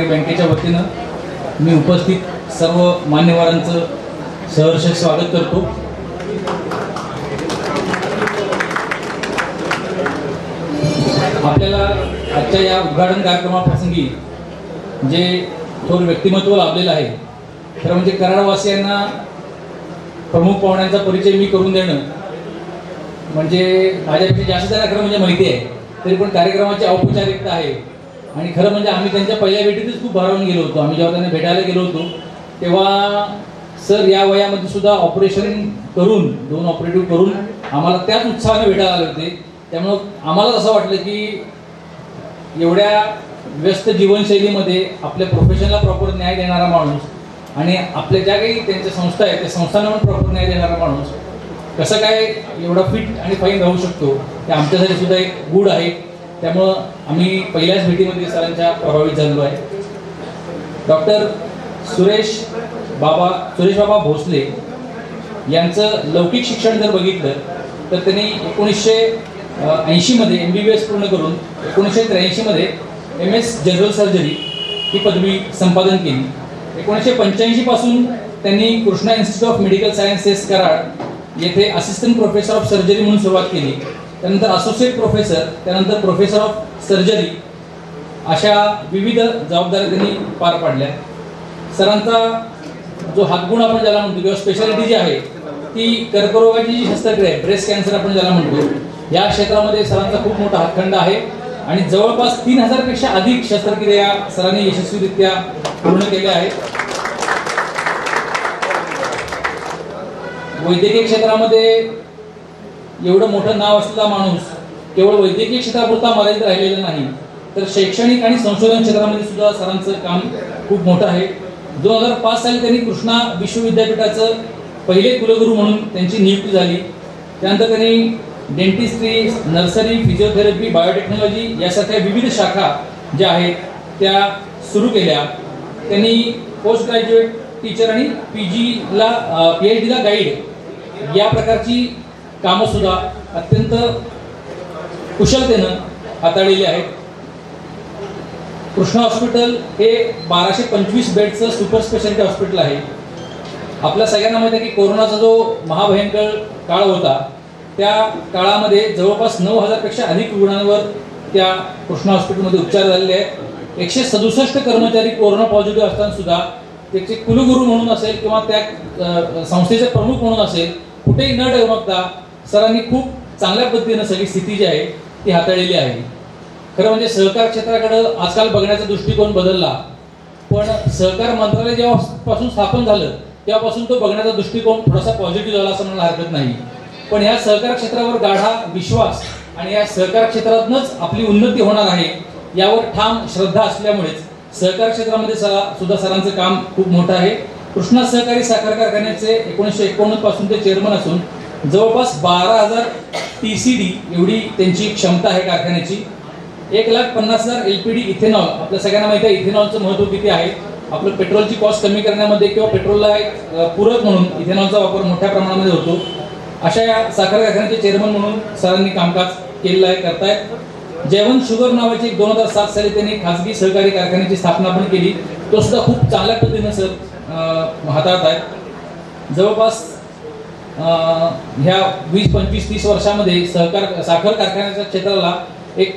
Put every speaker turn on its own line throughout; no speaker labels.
सहकारी बँकेच्या वतीनं मी उपस्थित सर्व मान्यवरांचं सहर्ष स्वागत करतो। आपल्याला आजच्या या उद्घाटन कार्यक्रमाप्रसंगी जे थोर व्यक्तिमत्व लाभलेलं आहे, तर म्हणजे कराडवासियांना प्रमुख पाहुण्यांचा परिचय मी करून देणं म्हणजे माझ्यापेक्षा जास्त त्यांना खरं म्हणजे माहिती आहे, तरी पण कार्यक्रमाची औपचारिकता आहे। आणि खरं म्हणजे आम्ही त्यांच्या पहिल्या भेटीतच खूप भारावून गेलो होतो। आम्ही जेव्हा त्यांना भेटायला गेलो होतो तेव्हा सर या वयामध्ये सुद्धा ऑपरेशन करून 2 ऑपरेटिव्ह करून आम्हाला त्याच उत्साहाने भेटायला आले होते। त्यामुळं आम्हाला असं वाटलं की एवढ्या व्यस्त जीवनशैलीमध्ये आपल्या प्रोफेशनला प्रॉपर न्याय देणारा माणूस आणि आपल्या ज्या काही त्यांच्या संस्था आहेत त्या संस्थांना पण प्रॉपर न्याय देणारा माणूस कसं काय एवढा फिट आणि फाईन राहू शकतो ते आमच्यासाठी सुद्धा एक गुड आहे। त्यामुळं आम्ही पहिल्याच भेटीमध्ये सरांच्या प्रभावित झालो आहे। डॉक्टर सुरेश बाबा भोसले यांचं लौकिक शिक्षण जर बघितलं तर त्यांनी 1980 मध्ये MBBS पूर्ण करून 1983 मध्ये MS जनरल सर्जरी ही पदवी संपादन केली। 1985 पासून त्यांनी Krishna institute of medical sciences Karad येथे असिस्टंट प्रोफेसर ऑफ सर्जरी म्हणून सुरुवात केली। त्यानंतर असोसिएट प्रोफेसर, त्यानंतर प्रोफेसर ऑफ सर्जरी अशा विविध जबाबदाऱ्या त्यांनी पार पाडल्या। सरांचा जो हातगुण आपण ज्याला म्हणतो किंवा स्पेशालिटी जी आहे ती कर्करोगाची जी शस्त्रक्रिया आहे, ब्रेस्ट कॅन्सर आपण ज्याला म्हणतो, या क्षेत्रामध्ये सरांचा खूप मोठा हातखंडा आहे आणि जवळपास 3000 पेक्षा अधिक शस्त्रक्रिया सरांनी यशस्वीरित्या पूर्ण केल्या आहेत। वैद्यकीय क्षेत्रामध्ये एवढं मोठं नाव असलेला माणूस केवळ वैद्यकीय क्षेत्रापुरता मर्यादित राहिलेला नाही, तर शैक्षणिक आणि संशोधन क्षेत्रामध्ये सुद्धा सरांचं काम खूप मोठं आहे। 2005 साली त्यांनी कृष्णा विश्वविद्यापीठाचं पहिले कुलगुरू म्हणून त्यांची नियुक्ती झाली। त्यानंतर त्यांनी डेंटिस्ट्री, नर्सरी, फिजिओथेरपी, बायोटेक्नॉलॉजी यासारख्या विविध शाखा ज्या आहेत त्या सुरू केल्या। त्यांनी पोस्ट ग्रॅज्युएट टीचर आणि PhD ला गाईड या प्रकारची कामं सुद्धा अत्यंत कुशलतेनं हाताळलेली आहेत। कृष्णा हॉस्पिटल हे 1225 बेडचं सुपर स्पेशालिटी हॉस्पिटल आहे। आपल्या सगळ्यांना माहिती आहे की कोरोनाचा जो महाभयंकर काळ होता त्या काळामध्ये जवळपास 9000 पेक्षा अधिक रुग्णांवर त्या कृष्णा हॉस्पिटलमध्ये उपचार झालेले आहेत। 167 कर्मचारी कोरोना पॉझिटिव्ह असताना सुद्धा त्याचे कुलगुरू म्हणून असेल किंवा त्या संस्थेचे प्रमुख म्हणून असेल कुठेही न डगमगता सरांनी खूप चांगल्या पद्धतीने सगळी स्थिती जी आहे ती हाताळलेली आहे। खरं म्हणजे सहकार क्षेत्राकडे आजकाल बघण्याचा दृष्टिकोन बदलला, पण सहकार मंत्रालय जेव्हापासून स्थापन झालं तेव्हापासून तो बघण्याचा दृष्टिकोन थोडासा पॉझिटिव्ह झाला असं म्हणायला हरकत नाही। पण या सहकार क्षेत्रावर गाढा विश्वास आणि या सहकार क्षेत्रातूनच आपली उन्नती होणार आहे यावर ठाम श्रद्धा असल्यामुळेच सहकार क्षेत्रामध्ये सुद्धा सरांचं काम खूप मोठं आहे। कृष्णा सहकारी साखर कारखान्याचे 1991 पासून ते चेअरमन असून जवळपास 12000 TCD एवढी त्यांची क्षमता आहे कारखान्याची। 1,50,000 LPD इथेनॉल, आपल्या सगळ्यांना माहिती आहे इथेनॉलचं महत्त्व किती आहे। आपलं पेट्रोलची कॉस्ट कमी करण्यामध्ये किंवा पेट्रोलला एक पूरक म्हणून इथेनॉलचा वापर मोठ्या प्रमाणामध्ये होतो। अशा या साखर कारखान्याचे चेअरमन म्हणून सरांनी कामकाज केलेलं आहे, करतायत। जयवंत शुगर नावाची 2007 साली त्यांनी खाजगी सहकारी कारखान्याची स्थापना पण केली, तो सुद्धा खूप चांगल्या पद्धतीने सर हाताळत आहेत। जवळपास ह्या 20-25-30 वर्षामध्ये साखर कारखान्याच्या क्षेत्राला एक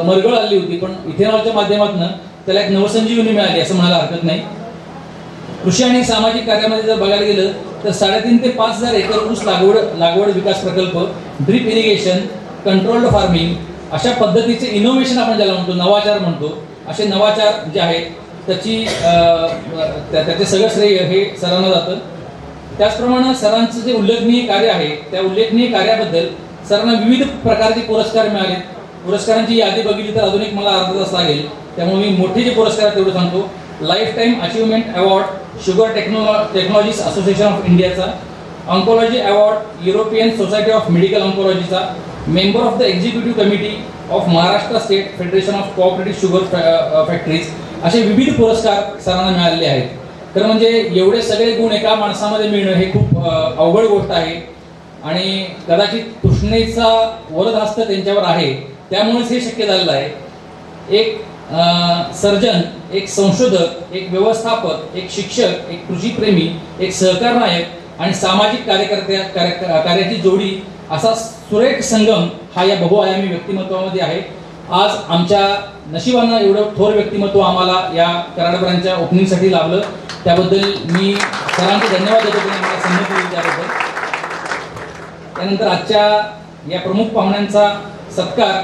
मरगळ आली होती, पण इथेनॉलच्या माध्यमातून त्याला एक नवसंजीवनी मिळाली असं म्हणायला हरकत नाही। कृषी आणि सामाजिक कार्यामध्ये जर बघायला गेलं तर 3,500 ते 5,000 एकर ऊस लागवड विकास प्रकल्प, ड्रीप इरिगेशन, कंट्रोल्ड फार्मिंग अशा पद्धतीचे इनोव्हेशन आपण ज्याला म्हणतो, नवाचार म्हणतो, असे नवाचार जे आहेत त्याचे सगळं श्रेय हे सरांना जातं। त्याचप्रमाणे सरांचं जे उल्लेखनीय कार्य आहे त्या उल्लेखनीय कार्याबद्दल सरांना विविध प्रकारचे पुरस्कार मिळाले। पुरस्कारांची यादी बघितली तर अजून एक मला अर्धा तास लागेल, त्यामुळे मी मोठे जे पुरस्कार तेवढं सांगतो। Lifetime achievement award sugar technologist association of इंडियाचा, oncology award European society of medical ऑन्कोलॉजीचा, member of the executive committee of Maharashtra state federation of cooperative sugar factories असे विविध पुरस्कार सरांना मिळालेले आहेत। तर म्हणजे एवढे सगळे गुण एका माणसामध्ये मिळणं हे खूप अवघड गोष्ट आहे आणि कदाचित कृष्णेचा वरदहस्त त्यांच्यावर आहे, त्यामुळेच हे शक्य झालेलं आहे। एक सर्जन, एक संशोधक, एक व्यवस्थापक, एक शिक्षक, एक कृषीप्रेमी, एक सहकार नायक आणि सामाजिक कार्याची जोडी असा सुरेख संगम हा या बहुआयामी व्यक्तिमत्वामध्ये आहे. आज आमच्या नशिबानं एवढं थोर व्यक्तिमत्व आम्हाला या कराड ब्रांचच्या ओपनिंगसाठी लाभलं. त्याबद्दल मी सरांचे धन्यवाद देतो की आम्हाला संमती दिली त्याबद्दल. त्यानंतर आजच्या या प्रमुख पाहुण्यांचा सत्कार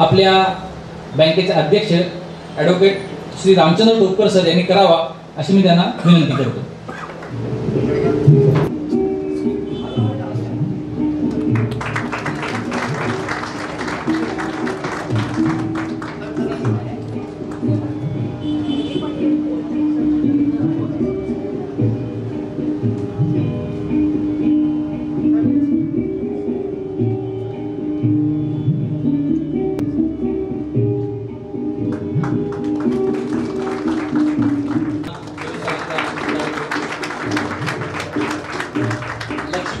आपल्या बँकेचे अध्यक्ष ॲडव्होकेट श्री रामचंद्र टोपकर सर यांनी करावा अशी मी त्यांना विनंती करतो.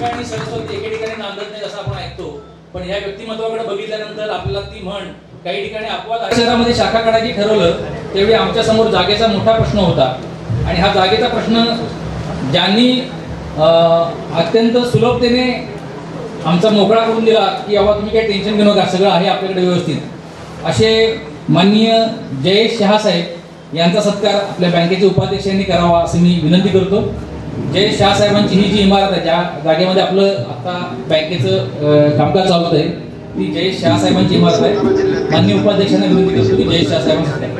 आणि सरस्वती एके ठिकाणी नांदत नाही असं आपण ऐकतो, पण या व्यक्तिमत्वाकडे बघितल्यानंतर आपल्याला ती म्हण काही ठिकाणी अपवाद. शहरामध्ये शाखा काढायची ठरवलं त्यावेळी आमच्या समोर जागेचा मोठा प्रश्न होता आणि हा जागेचा प्रश्न ज्यांनी अत्यंत सुलभतेने आमचा मोकळा करून दिला की बाबा तुम्ही काही टेन्शन घेऊ नका, सगळं आहे आपल्याकडे व्यवस्थित, असे माननीय जयेश शहा साहेब यांचा सत्कार आपल्या बँकेचे उपाध्यक्षांनी करावा असं मी विनंती करतो. जयेश शहा साहेबांची ही जी इमारत आहे, ज्या जागेमध्ये आपलं आता बँकेचं कामकाज चालू आहे, ती जयेश शहा साहेबांची इमारत आहे. माननीय उपाध्यक्षांना विनंती करतो की जयेश शहा साहेबांसाठी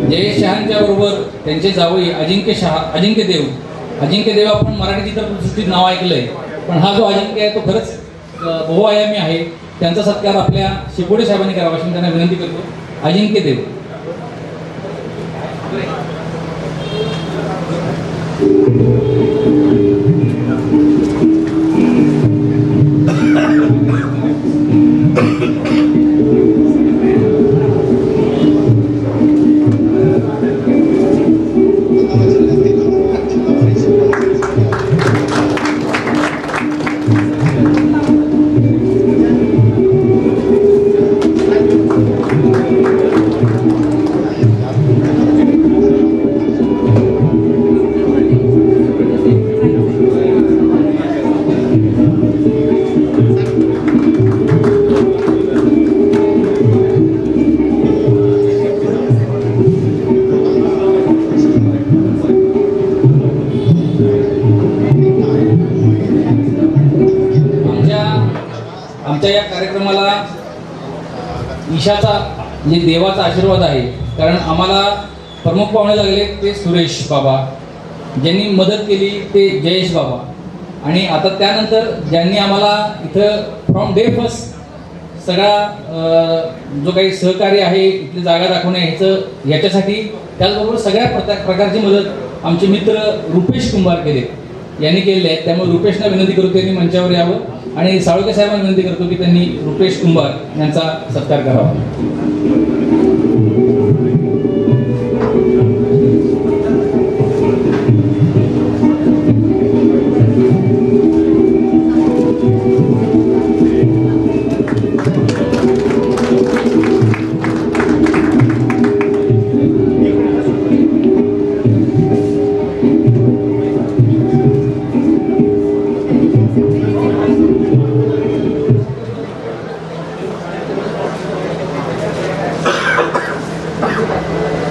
जयेश शहांच्या बरोबर त्यांचे जावई अजिंक्य देव आपण मराठी चित्रपटसृष्टीत नाव ऐकलंय, पण हा जो अजिंक्य आहे तो खरंच बहुआयामी आहे. त्यांचा सत्कार आपल्या शिपोडे साहेबांनी करावा अशी त्यांना विनंती करतो. अजिंक्य देव. आमच्या या कार्यक्रमाला ईशाचा म्हणजे देवाचा आशीर्वाद आहे, कारण आम्हाला प्रमुख पाहुणे लागले ते सुरेश बाबा, ज्यांनी मदत केली ते जयेश बाबा, आणि आता त्यानंतर ज्यांनी आम्हाला इथं फ्रॉम डे फर्स्ट सगळा जो काही सहकार्य आहे इथली जागा दाखवणे याच्यासाठी, त्याचबरोबर सगळ्या प्रकारची मदत आमचे मित्र रुपेश कुंभार केले यांनी केलेले आहेत. त्यामुळे रुपेशना विनंती करतो त्यांनी मंचावर यावं आणि साळुंखे साहेबांना विनंती करतो की त्यांनी रुपेश कुंभार यांचा सत्कार करावा.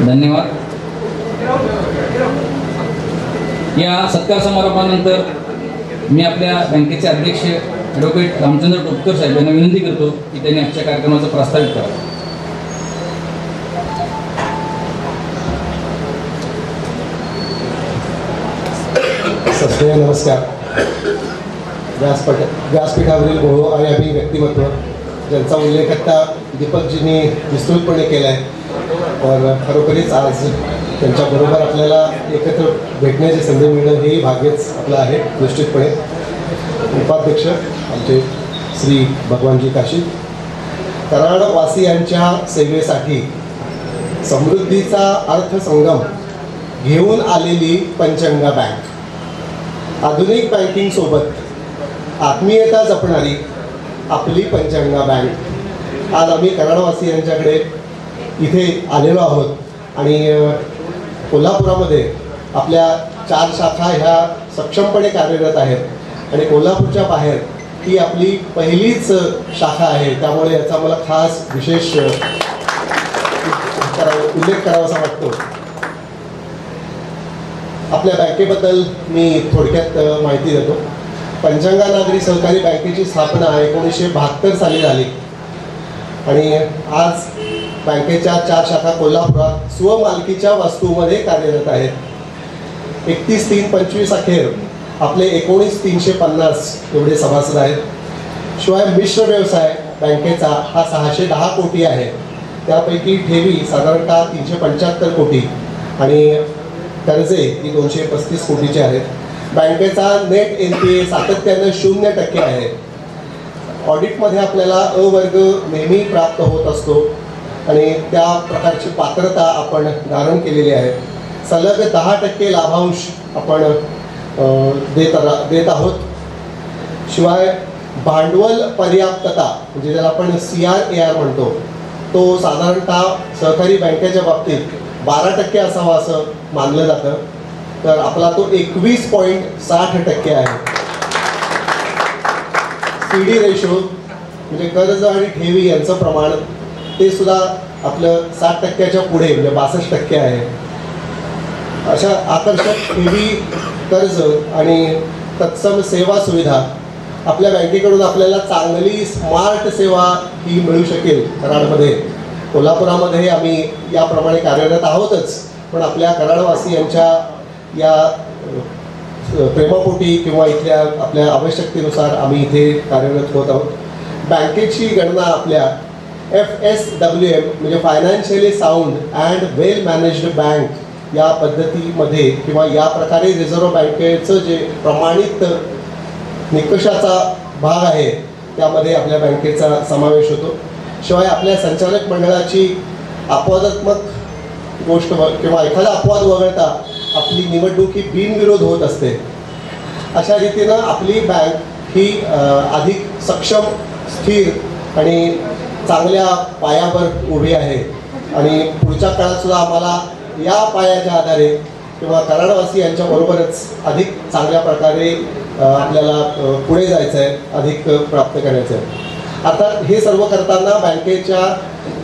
धन्यवाद. या सत्कार समारंभानंतर मी आपल्या बँकेचे अध्यक्ष ॲडव्होकेट रामचंद्र टोपकर साहेब यांना विनंती करतो की त्यांनी आजच्या कार्यक्रमाचं प्रस्तावित करावं.
सस्नेह नमस्कार. व्यासपीठावरील मोह आणि अभिनय व्यक्तिमत्व ज्यांचा उल्लेख आता दीपकजींनी विस्तृतपणे केला आहे, तर खरोखरीच आज त्यांच्याबरोबर आपल्याला एकत्र भेटण्याची संधी मिळणं हेही भाग्यच आपलं आहे. निश्चितपणे उपाध्यक्ष आमचे श्री भगवानजी काशी, कराडवासियांच्या सेवेसाठी समृद्धीचा अर्थसंगम घेऊन आलेली पंचगंगा बँक, आधुनिक बँकिंग सोबत आत्मीयता जपणारी आपली पंचगंगा बँक. आज आम्ही कराडवासियांच्याकडे इथे आलेलो आहोत आणि कोल्हापुरामध्ये आपल्या 4 शाखा ह्या सक्षमपणे कार्यरत आहेत आणि कोल्हापूरच्या बाहेर ही आपली पहिलीच शाखा आहे. त्यामुळे याचा मला खास विशेष उल्लेख करावासा वाटतो. आपल्या बँकेबद्दल मी थोडक्यात माहिती देतो. पंचगंगा नागरी सहकारी बँकेची स्थापना 1972 साली झाली आणि आज बँकेच्या 4 शाखा कोल्हापुरात स्वमालकीच्या वास्तूमध्ये कार्यरत आहेत. 31/3/25 अखेर आपले 19,350 एवढे सभासद आहेत. शिवाय मिश्र व्यवसाय बँकेचा हा 610 कोटी आहे. त्यापैकी ठेवी साधारणतः 375 कोटी आणि कर्जे ही 235 कोटीचे आहेत. बँकेचा नेट NPA सातत्यानं 0% आहे. ऑडिटमध्ये आपल्याला अ वर्ग नेहमी प्राप्त होत असतो आणि त्या प्रकारची पात्रता आपण धारण केलेली आहे. सलग 10% लाभांश आपण देत आहोत. शिवाय भांडवल पर्याप्तता म्हणजे ज्याला आपण CRAR म्हणतो, तो साधारणतः सहकारी बँकेच्या बाबतीत 12% असावा असं मानलं जातं, तर आपला तो 21.60% आहे. CD रेशो म्हणजे कर्ज आणि ठेवी यांचं प्रमाण ते सुद्धा आपलं 60%च्या पुढे म्हणजे 62% आहे. अशा आकर्षक ठेवी, कर्ज आणि तत्सम सेवा सुविधा आपल्या बँकेकडून आपल्याला चांगली स्मार्ट सेवा ही मिळू शकेल. कराडमध्ये, कोल्हापुरामध्ये आम्ही याप्रमाणे कार्यरत आहोतच, पण आपल्या कराडवासियांच्या या प्रेमापोटी किंवा इथल्या आपल्या आवश्यकतेनुसार आम्ही इथे कार्यरत होत आहोत. बँकेची गणना आपल्या FSWM म्हणजे financially sound and well managed bank या पद्धतीमध्ये किंवा या प्रकारे रिझर्व्ह बँकेचं जे प्रमाणित निकषाचा भाग आहे त्यामध्ये आपल्या बँकेचा समावेश होतो. शिवाय आपल्या संचालक मंडळाची अपवादात्मक गोष्ट किंवा एखादा अपवाद वगळता आपली निवडणूक ही बिनविरोध होत असते. अशा रीतीनं आपली बँक ही अधिक सक्षम, स्थिर आणि चांगल्या पायावर उभी आहे आणि पुढच्या काळात सुद्धा आम्हाला या पायाच्या आधारे किंवा कराडवासी यांच्याबरोबरच अधिक चांगल्या प्रकारे आपल्याला पुढे जायचं आहे, अधिक प्राप्त करायचं आहे. आता हे सर्व करताना बँकेच्या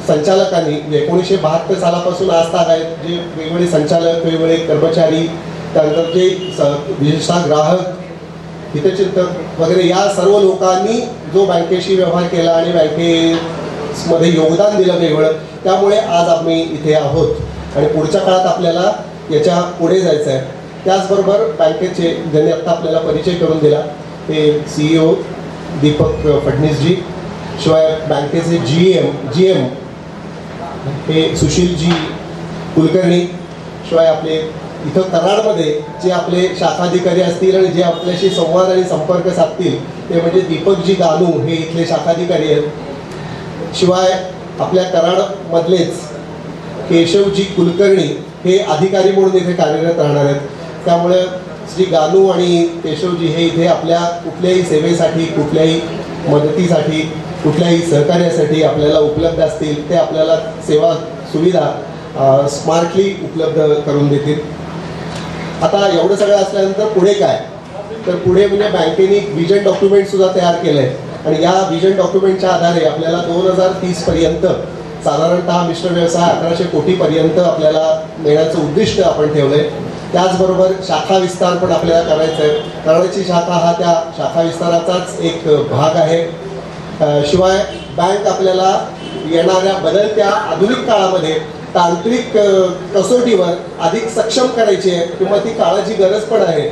संचालकांनी 1972 सालापासून आज ताग आहेत, जे वेगवेगळे संचालक, वेगवेगळे कर्मचारी, त्यानंतर जे विशेषतः ग्राहक, हितचिंतक वगैरे या सर्व लोकांनी जो बँकेशी व्यवहार केला आणि बँकेमध्ये योगदान दिलं वेगळं, त्यामुळे आज आम्ही इथे आहोत आणि पुढच्या काळात आपल्याला याच्या पुढे जायचं आहे. त्याचबरोबर बँकेचे ज्यांनी आत्ता आपल्याला परिचय करून दिला ते CEO दीपक फडणीसजी, शिवाय बँकेचे GM हे सुशीलजी कुलकर्णी, शिवाय आपले इथं कराडमध्ये जे आपले शाखाधिकारी असतील आणि जे आपल्याशी संवाद आणि संपर्क साधतील ते म्हणजे दीपकजी गानू हे इथले शाखाधिकारी आहेत. शिवाय आपल्या कराडमधलेच केशवजी कुलकर्णी हे अधिकारी म्हणून इथे कार्यरत राहणार आहेत. त्यामुळे श्री गानू आणि केशवजी हे इथे आपल्या कुठल्याही सेवेसाठी, कुठल्याही मदतीसाठी, कुठल्याही सहकार्यासाठी आपल्याला उपलब्ध असतील, ते आपल्याला सेवा सुविधा स्मार्टली उपलब्ध करून देतील. आता एवढं सगळं असल्यानंतर पुढे काय, तर पुढे म्हणजे बँकेने विजन डॉक्युमेंट सुद्धा तयार केलं आहे आणि या विजन डॉक्युमेंटच्या आधारे आपल्याला 2030 पर्यंत साधारणतः मिश्र व्यवसाय 1100 कोटीपर्यंत आपल्याला नेण्याचं उद्दिष्ट आपण ठेवलं आहे. त्याचबरोबर शाखा विस्तार पण आपल्याला करायचं आहे. कराडची शाखा हा त्या शाखा विस्ताराचाच एक भाग आहे. शिवाय बँक आपल्याला येणाऱ्या बदलत्या आधुनिक काळामध्ये तांत्रिक कसोटीवर अधिक सक्षम करायची आहे किंवा ती काळाची गरज पण आहे.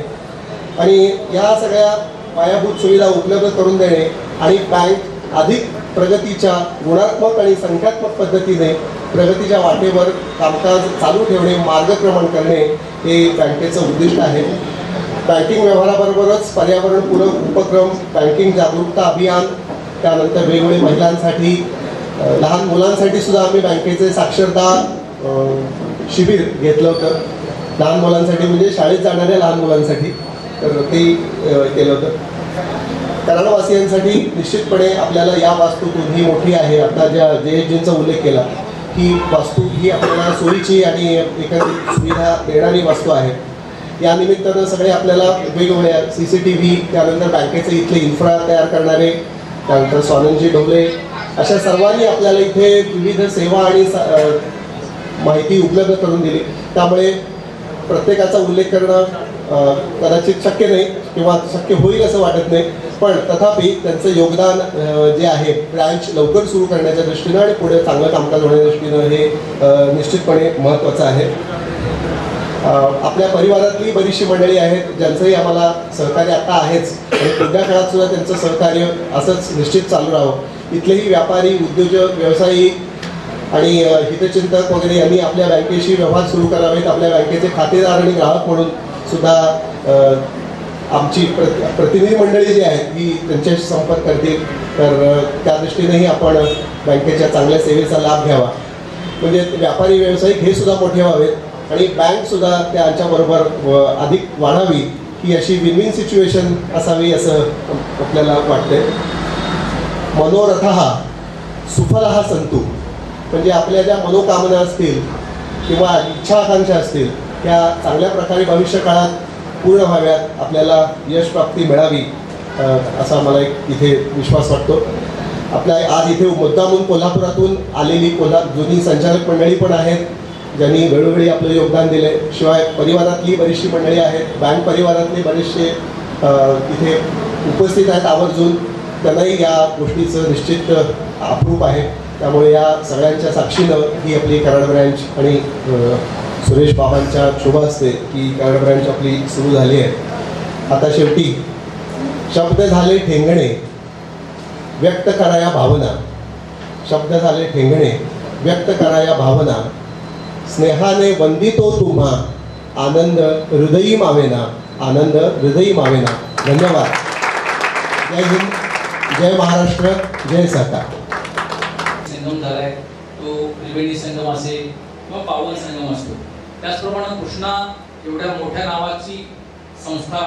आणि या सगळ्या पायाभूत सुविधा उपलब्ध करून देणे आणि बँक अधिक प्रगतीच्या गुणात्मक आणि संख्यात्मक पद्धतीने प्रगतीच्या वाटेवर कामकाज चालू ठेवणे, मार्गक्रमण करणे हे बँकेचं उद्दिष्ट आहे. बँकिंग व्यवहाराबरोबरच पर्यावरणपूरक उपक्रम, बँकिंग जागरूकता अभियान, त्यानंतर वेगवेगळे महिलांसाठी, लहान मुलांसाठी सुद्धा आम्ही बँकेचे साक्षरता शिबिर घेतलं होतं. लहान मुलांसाठी म्हणजे शाळेत जाणाऱ्या लहान मुलांसाठी, तर ते केलं होतं. कराडवासियांसाठी निश्चितपणे आपल्याला या वास्तूतून ही मोठी आहे, आता ज्या JHGचा उल्लेख केला, ही वास्तू ही आपल्याला सोयीची आणि एकंदरीत सुविधा देणारी वास्तू आहे. या निमित्तानं सगळे आपल्याला वेगवेगळ्या CCTV, त्यानंतर बँकेचे इथले इन्फ्रा तयार करणारे, त्यानंतर स्वानंदजी ढोले, अशा सर्वांनी आपल्याला इथे विविध सेवा आणि माहिती उपलब्ध करून दिली. त्यामुळे प्रत्येकाचा उल्लेख करणं कदाचित शक्य नाही किंवा शक्य होईल असं वाटत नाही, पण तथापि त्यांचं योगदान जे आहे ब्रँच लवकर सुरू करण्याच्या दृष्टीनं आणि पुढे चांगलं कामकाज होण्याच्या दृष्टीनं हे निश्चितपणे महत्त्वाचं आहे. आपल्या परिवारातली बरीचशी मंडळी आहेत ज्यांचंही आम्हाला सहकार्य आता आहेच आणि पुढच्या काळात सुद्धा त्यांचं सहकार्य असंच निश्चित चालू राहावं. इथलेही व्यापारी, उद्योजक, व्यावसायिक आणि हितचिंतक वगैरे यांनी आपल्या बँकेशी व्यवहार सुरू करावेत. आपल्या बँकेचे खातेदार आणि ग्राहक म्हणून सुद्धा आमची प्रतिनिधी मंडळी जी आहेत ही त्यांच्याशी संपर्क करतील, तर त्या दृष्टीनेही आपण बँकेच्या चांगल्या सेवेचा लाभ घ्यावा. म्हणजे व्यापारी, व्यावसायिक हे सुद्धा मोठे व्हावेत आणि बँकसुद्धा त्यांच्याबरोबर अधिक वाढावी, ही अशी विन विन सिच्युएशन असावी असं आपल्याला वाटतंय. मनोरथः सुफलः सन्तु, म्हणजे आपल्या ज्या मनोकामना असतील किंवा इच्छा आकांक्षा असतील त्या चांगल्या प्रकारे भविष्य काळात पूर्ण व्हाव्यात, आपल्याला यश प्राप्ती मिळावी असा मला एक इथे विश्वास वाटतो. आपल्या आज इथे मुद्दामून कोल्हापुरातून आलेली जुनी संचालक मंडळी पण आहेत ज्यांनी वेळोवेळी आपलं योगदान दिलं आहे. शिवाय परिवारातली बरीचशी मंडळी आहेत, बँक परिवारातले बरेचसे इथे उपस्थित आहेत आवर्जून, त्यांनाही या गोष्टीचं निश्चित अप्रूप आहे. त्यामुळे या सगळ्यांच्या साक्षीनं ही आपली कराड ब्रँच आणि सुरेश बाबांच्या शुभ हस्ते ही कराड ब्रँच आपली सुरू झाली आहे. आता शेवटी शब्द झाले ठेंगणे व्यक्त कराया भावना, शब्द झाले ठेंगणे व्यक्त कराया भावना, स्नेहाने वंदितो तुम्हा आनंद हृदयी मावेना, आनंद हृदयी मावेना. धन्यवाद. जय हिंद, जय महाराष्ट्र, जय सहकार.
संगम झालाय तो त्रिवेणी संगम असेल किंवा पावन संगम असतो. त्याचप्रमाणे कृष्णा एवढ्या मोठ्या नावाची संस्था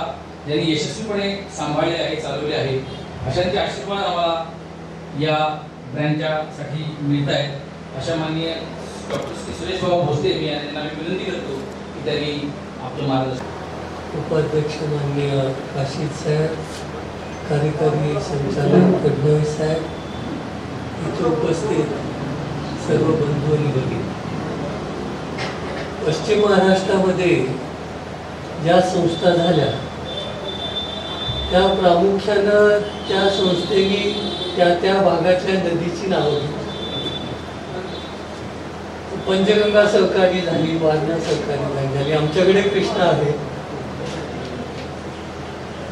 ज्यांनी यशस्वीपणे सांभाळली आहे, चालवली आहे, अशांचे आशीर्वाद आम्हाला या ब्रँचसाठी मिळत आहेत. अशा माननीय डॉक्टर सुरेश बाबा भोसले मी यांना विनंती करतो की त्यांनी आपलं मार्गदर्शन.
उपाध्यक्ष माननीय काशीद साहेब, कार्यकारी संचालक फडणवीस साहेब, इथे उपस्थित सर्व बंधू आणि भगिनी, पश्चिम महाराष्ट्रामध्ये ज्या संस्था झाल्या त्या प्रामुख्यानं त्या संस्थेनी त्या भागातल्या नदीची नावं घेतली. पंचगंगा सहकारी झाली, वारणा सहकारी बँक झाली, आमच्याकडे कृष्णा आहे.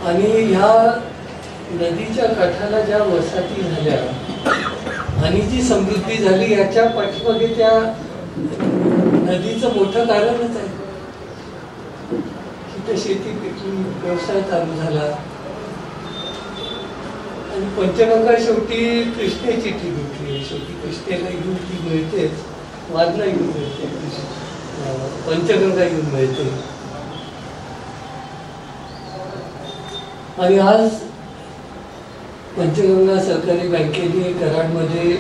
आणि ह्या नदीच्या काठाला ज्या वसाहती झाल्या आणि जी समृद्धी झाली याच्या पाठीमागे त्या नदीचं मोठं कारणच आहे. तिथे शेती पिकली, व्यवसाय चालू झाला आणि पंचगंगा शेवटी कृष्णेची ती घेतली. शेवटी कृष्णेला येऊन ती मिळतेच, वारणा येऊन मिळते, पंचगंगा येऊन मिळते. आणि आज पंचगंगा सहकारी बँकेने कराडमध्ये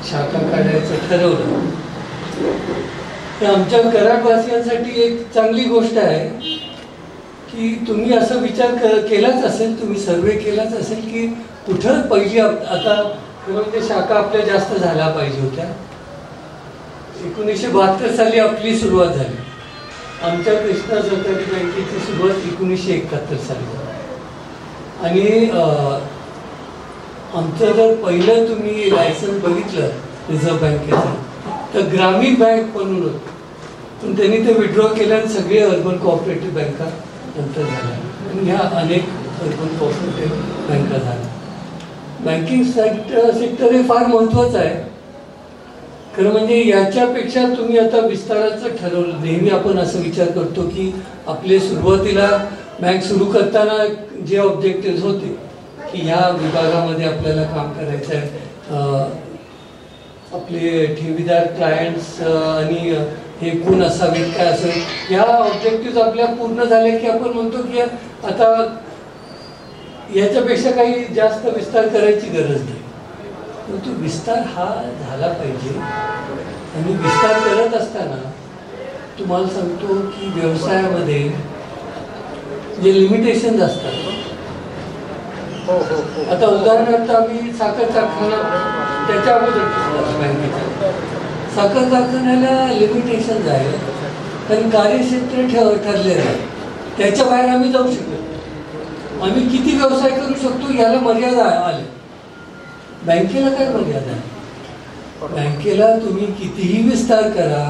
शाखा काढायचं ठरवलं. तर आमच्या कराडवासियांसाठी एक चांगली गोष्ट आहे की तुम्ही असा विचार केलाच असेल, तुम्ही सर्वे केलाच असेल की कुठं पहिली आता म्हणजे शाखा आपल्या जास्त झाल्या पाहिजे होत्या. 1972 साली आपली सुरुवात झाली. आमच्या कृष्णा सहकारी बँकेची सुरुवात 1971 साली झाली. आणि आमचं जर पहिलं तुम्ही लायसन्स बघितलं रिझर्व्ह बँकेचं तर ग्रामीण बँक म्हणून होतं, पण त्यांनी ते विड्रॉ केलं आणि सगळे अर्बन कोऑपरेटिव्ह बँका नंतर झाल्या आणि ह्या अनेक अर्बन कोऑपरेटिव्ह बँका झाल्या. बँकिंग सेक्टर हे फार महत्त्वाचं आहे खरं म्हणजे. याच्यापेक्षा तुम्ही आता विस्ताराचं ठरवलं. नेहमी आपण असं विचार करतो की आपले सुरुवातीला बँक सुरू करताना जे ऑब्जेक्टिव्ह होते की ह्या विभागामध्ये आपल्याला काम करायचं आहे, आपले ठेवीदार क्लायंट्स आणि हे कोण असावेत काय असेल, ह्या ऑब्जेक्टिव्ह आपल्या पूर्ण झाले की आपण म्हणतो की आता याच्यापेक्षा काही जास्त विस्तार करायची गरज नाही. परंतु विस्तार हा झाला पाहिजे. आणि विस्तार करत असताना तुम्हाला सांगतो की व्यवसायामध्ये जे लिमिटेशन्स असतात, आता उदाहरणार्थ आम्ही साखर कारखाना त्याच्या अगोदर बँकेच्या साखर कारखान्याला लिमिटेशन्स आहे कारण कार्यक्षेत्र ठरलेलं आहे, त्याच्या बाहेर आम्ही जाऊ शकतो. आम्ही किती व्यवसाय करू शकतो याला मर्यादा आली. बँकेला काय मर्यादा आहे? बँकेला तुम्ही कितीही विस्तार करा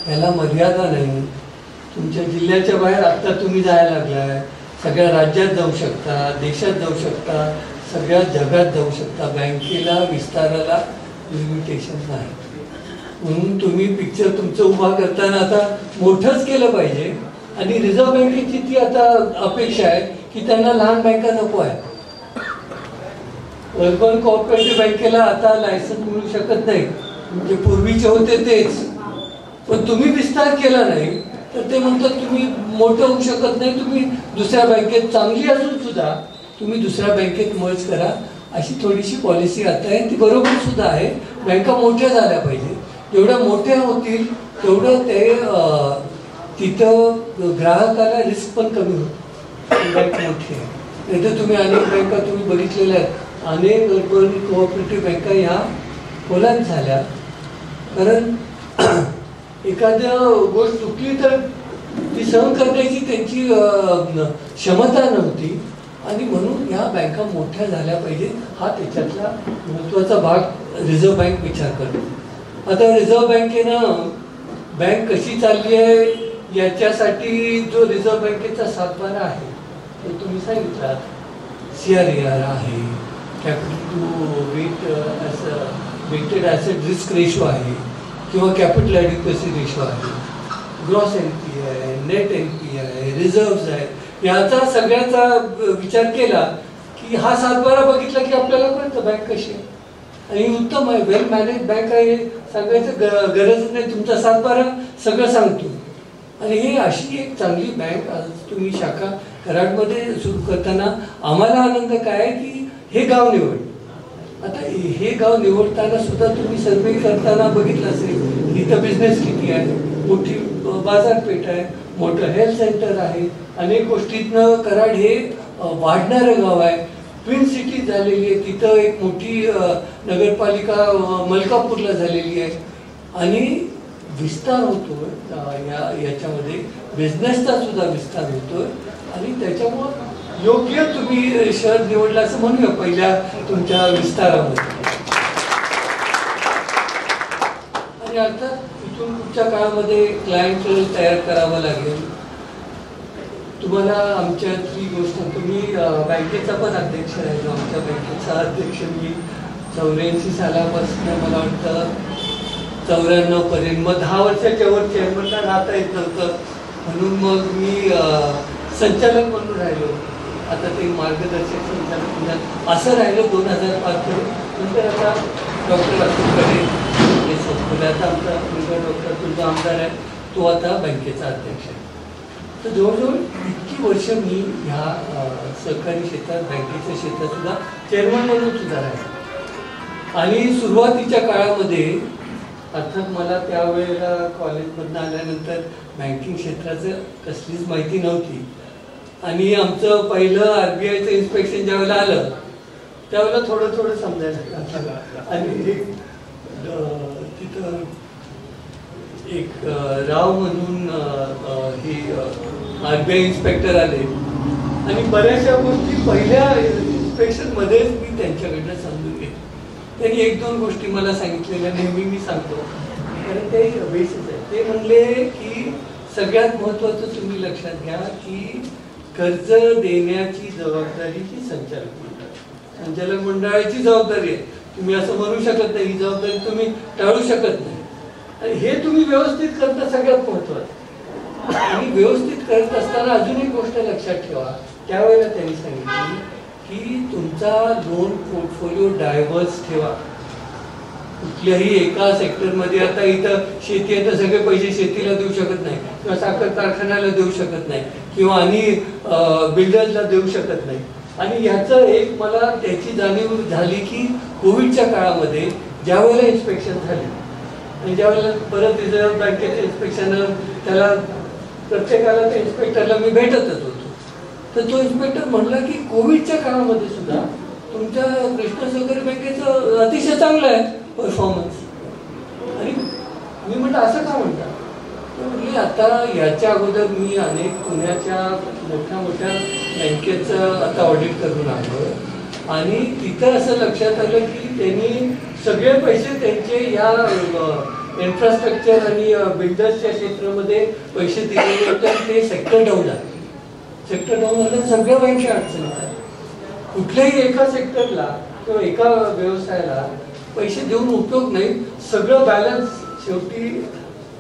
याला मर्यादा नाही. तुमच्या जिल्ह्याच्या बाहेर आत्ता तुम्ही जायला लागलाय, सगळ्या राज्यात जाऊ शकता, देशात जाऊ शकता, सगळ्या जगात जाऊ शकता. बँकेला विस्ताराला लिमिटेशन नाही. म्हणून तुम्ही पिक्चर तुमचं उभा करताना आता मोठंच केलं पाहिजे. आणि रिझर्व्ह बँकेची ती आता अपेक्षा आहे की त्यांना लहान बँका नको आहे. अर्बन कोऑपरेटिव्ह बँकेला आता लायसन्स मिळू शकत नाही, म्हणजे पूर्वीचे होते तेच. पण तुम्ही विस्तार केला नाही तर ते म्हणतात तुम्ही मोठं होऊ शकत नाही, तुम्ही दुसऱ्या बँकेत चांगली असून सुद्धा तुम्ही दुसऱ्या बँकेत मर्ज करा. अशी थोडीशी पॉलिसी आता आहे, ती बरोबर सुद्धा आहे. बँका मोठ्या झाल्या पाहिजे. जेवढ्या मोठ्या होतील तेवढं ते तिथं ग्राहकाला रिस्क पण कमी होईल. बँक मोठी आहे. नाही तर तुम्ही अनेक बँका तुम्ही बघितलेल्या आहेत, अनेक अर्बन कोऑपरेटिव्ह बँका ह्या खोलात झाल्या कारण एखाद्या गोष्ट चुकली तर ती सहन करण्याची त्यांची क्षमता नव्हती. आणि म्हणून ह्या बँका मोठ्या झाल्या पाहिजे. हा त्याच्यातला महत्त्वाचा भाग रिझर्व्ह बँक विचार करते. आता रिझर्व्ह बँकेनं बँक कशी चालली आहे याच्यासाठी जो रिझर्व्ह बँकेचा सातबारा आहे तो तुम्ही सांगितलात. CRAR आहे, capital to weighted asset risk ratio आहे किंवा कॅपिटल ॲडिक्वसी रेशो आहे, ग्रॉस NPA आहे, नेट NPA आहे, रिझर्व्स आहे. याचा सगळ्याचा विचार केला की हा सातबारा बघितला की आपल्याला कळतं बँक कशी आहे. आणि उत्तम आहे, वेल मॅनेज बँक आहे सांगायचं गरज नाही. तुमचा सातबारा सगळं सांगतो. आणि ही अशी एक चांगली बँक आज तुम्ही शाखा कराडमध्ये सुरू करताना आम्हाला आनंद काय आहे की हे गाव निवड. आता हे गाव निवडताना सुद्धा तुम्ही सर्वे करताना बघितलं असेल इथं बिझनेस किती आहे, मोठी बाजारपेठ आहे, मोठं हेल्थ सेंटर आहे, अनेक गोष्टीतनं कराड हे वाढणारं गाव आहे. ट्विन सिटी झालेली आहे, तिथं एक मोठी नगरपालिका मलकापूरला झालेली आहे. आणि विस्तार होतोय याच्यामध्ये, बिझनेसचा सुद्धा विस्तार होतोय. आणि त्याच्यामुळं योग्य तुम्ही शहर निवडलं असं म्हणूया पहिल्या तुमच्या विस्तारामध्ये. आणि अर्थात इथून पुढच्या काळामध्ये क्लायंट तयार करावं लागेल. तुम्हाला आमच्यातली गोष्ट, तुम्ही बँकेचा पण अध्यक्ष राहिलो. आमच्या बँकेचा अध्यक्ष मी 84 सालापासून मला वाटतं 94 पर्यंत, मग 10 वर्षाच्या वर चेअरमनला राहता येत नव्हतं म्हणून मग मी संचालक म्हणून राहिलो. आता ते मार्गदर्शक संचालक म्हणून असं राहिलो 2005 पर्यंत. नंतर आता डॉक्टर अतुलकडे हे संपलं. आता आमचा मुलगा डॉक्टर तुझा आमदार आहे, तो आता बँकेचा अध्यक्ष आहे. तर जवळजवळ इतकी वर्ष मी ह्या सहकारी क्षेत्रात, बँकेच्या क्षेत्रात सुद्धा चेअरमन म्हणून सुद्धा राहिलो. आणि सुरुवातीच्या काळामध्ये अर्थात मला त्यावेळेला कॉलेजमधून आल्यानंतर बँकिंग क्षेत्राचं कसलीच माहिती नव्हती. आणि आमचं पहिलं RBIचं इन्स्पेक्शन ज्यावेळेला आलं त्यावेळेला थोडं थोडं समजायला लागलं. आणि तिथं एक राव म्हणून हे RBI इन्स्पेक्टर आले आणि बऱ्याचशा गोष्टी पहिल्या इन्स्पेक्शनमध्येच मी त्यांच्याकडनं समजून घेतली. त्यांनी 1-2 गोष्टी मला सांगितलेल्या नेहमी मी सांगतो कारण ते बेसिस आहे. ते म्हणले की सगळ्यात महत्त्वाचं तुम्ही लक्षात घ्या की कर्ज देण्याची जबाबदारी ही संचालक मंडळाची जबाबदारी आहे. तुम्ही असं म्हणू शकत नाही, ही जबाबदारी तुम्ही टाळू शकत नाही. आणि हे तुम्ही व्यवस्थित करणं सगळ्यात महत्त्वाचं. आणि व्यवस्थित करत असताना अजून एक गोष्ट लक्षात ठेवा, त्यावेळेला त्यांनी सांगितली की तुमचा लोन पोर्टफोलिओ डायव्हर्स ठेवा. कुठल्याही एका सेक्टरमध्ये, आता इथं शेती आहे तर सगळे पैसे शेतीला देऊ शकत नाही, किंवा साखर कारखान्याला देऊ शकत नाही, किंवा आणि बिल्डर्सला देऊ शकत नाही. आणि ह्याचं एक मला त्याची जाणीव झाली की कोविडच्या काळामध्ये ज्या वेळेला इन्स्पेक्शन झाले आणि ज्या वेळेला परत रिझर्व्ह बँकेचे इन्स्पेक्शन, त्याला प्रत्येकाला त्या इन्स्पेक्टरला मी भेटतच होतो. तर तो इन्स्पेक्टर म्हणला की कोविडच्या काळामध्ये सुद्धा तुमच्या कृष्ण सहकारी बँकेचं अतिशय चांगलं आहे परफॉर्मन्स. आणि मी म्हटलं असं का म्हणता? म्हणजे आता याच्या अगोदर मी अनेक पुण्याच्या मोठ्या मोठ्या बँकेचं आता ऑडिट करून आलो आणि तिथं असं लक्षात आलं की त्यांनी सगळे पैसे त्यांचे या इन्फ्रास्ट्रक्चर आणि बिल्डर्सच्या क्षेत्रामध्ये पैसे दिलेले होते आणि ते सेक्टर डाऊन झाले. सेक्टर डाऊन झालं, सगळ्या बँका अडचणीत. कुठल्याही एका सेक्टरला किंवा एका व्यवसायाला पैसे देऊन उपयोग नाही. सगळं बॅलन्स, शेवटी